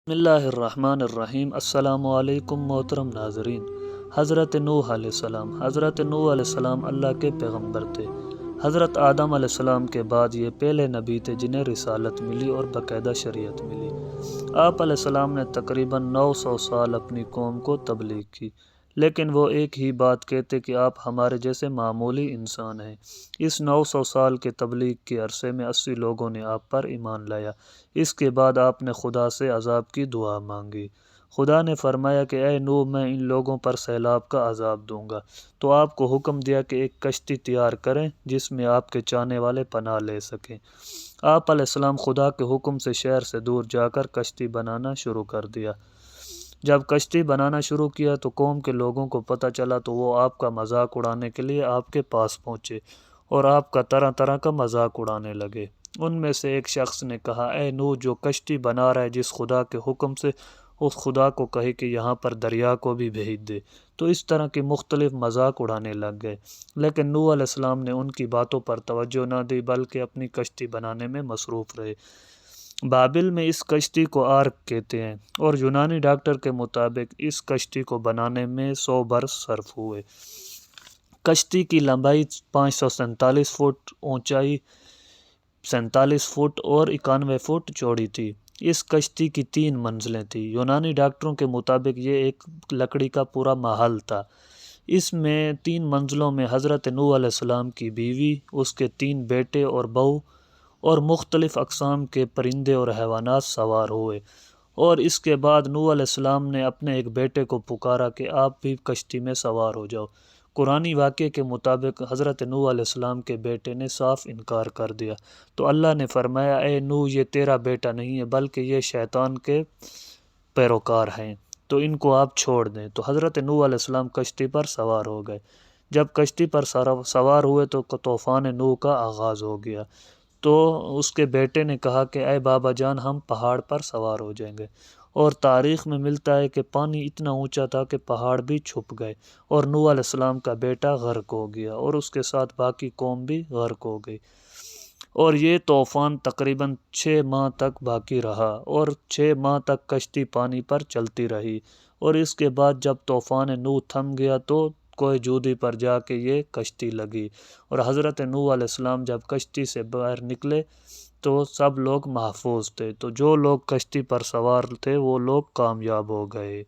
بسم اللہ الرحمن الرحیم۔ السلام علیکم محترم ناظرین۔ حضرت نوح علیہ السلام اللہ کے پیغمبر تھے۔ حضرت آدم علیہ السلام کے بعد یہ پہلے نبی تھے جنہیں رسالت ملی اور باقاعدہ شریعت ملی۔ آپ علیہ السلام نے تقریباً 900 سال اپنی قوم کو تبلیغ کی، لیکن وہ ایک ہی بات کہتے کہ آپ ہمارے جیسے معمولی انسان ہیں۔ اس 900 سال کے تبلیغ کے عرصے میں 80 لوگوں نے آپ پر ایمان لایا۔ اس کے بعد آپ نے خدا سے عذاب کی دعا مانگی۔ خدا نے فرمایا کہ اے نوح، میں ان لوگوں پر سیلاب کا عذاب دوں گا، تو آپ کو حکم دیا کہ ایک کشتی تیار کریں جس میں آپ کے چاہنے والے پناہ لے سکیں۔ آپ علیہ السلام خدا کے حکم سے شہر سے دور جا کر کشتی بنانا شروع کر دیا۔ جب کشتی بنانا شروع کیا تو قوم کے لوگوں کو پتہ چلا تو وہ آپ کا مذاق اڑانے کے لیے آپ کے پاس پہنچے اور آپ کا طرح طرح کا مذاق اڑانے لگے۔ ان میں سے ایک شخص نے کہا، اے نوح، جو کشتی بنا رہا ہے جس خدا کے حکم سے، اس خدا کو کہے کہ یہاں پر دریا کو بھی بھیج دے۔ تو اس طرح کی مختلف مذاق اڑانے لگ گئے، لیکن نوح علیہ السلام نے ان کی باتوں پر توجہ نہ دی بلکہ اپنی کشتی بنانے میں مصروف رہے۔ بابل میں اس کشتی کو آرک کہتے ہیں، اور یونانی ڈاکٹر کے مطابق اس کشتی کو بنانے میں 100 برس صرف ہوئے۔ کشتی کی لمبائی 547 فٹ، اونچائی 47 فٹ اور 91 فٹ چوڑی تھی۔ اس کشتی کی 3 منزلیں تھیں۔ یونانی ڈاکٹروں کے مطابق یہ ایک لکڑی کا پورا محل تھا۔ اس میں 3 منزلوں میں حضرت نوح علیہ السلام کی بیوی، اس کے 3 بیٹے اور بہو، اور مختلف اقسام کے پرندے اور حیوانات سوار ہوئے۔ اور اس کے بعد نوح علیہ السلام نے اپنے ایک بیٹے کو پکارا کہ آپ بھی کشتی میں سوار ہو جاؤ۔ قرآنی واقعے کے مطابق حضرت نوح علیہ السلام کے بیٹے نے صاف انکار کر دیا، تو اللہ نے فرمایا، اے نوح، یہ تیرا بیٹا نہیں ہے بلکہ یہ شیطان کے پیروکار ہیں، تو ان کو آپ چھوڑ دیں۔ تو حضرت نوح علیہ السلام کشتی پر سوار ہو گئے۔ جب کشتی پر سوار ہوئے تو طوفان نوح کا آغاز ہو گیا۔ تو اس کے بیٹے نے کہا کہ اے بابا جان، ہم پہاڑ پر سوار ہو جائیں گے۔ اور تاریخ میں ملتا ہے کہ پانی اتنا اونچا تھا کہ پہاڑ بھی چھپ گئے، اور نوح علیہ السلام کا بیٹا غرق ہو گیا اور اس کے ساتھ باقی قوم بھی غرق ہو گئی۔ اور یہ طوفان تقریباً 6 ماہ تک باقی رہا، اور 6 ماہ تک کشتی پانی پر چلتی رہی۔ اور اس کے بعد جب طوفان نوح تھم گیا تو کوہ جودی پر جا کے یہ کشتی لگی، اور حضرت نوح علیہ السلام جب کشتی سے باہر نکلے تو سب لوگ محفوظ تھے۔ تو جو لوگ کشتی پر سوار تھے وہ لوگ کامیاب ہو گئے۔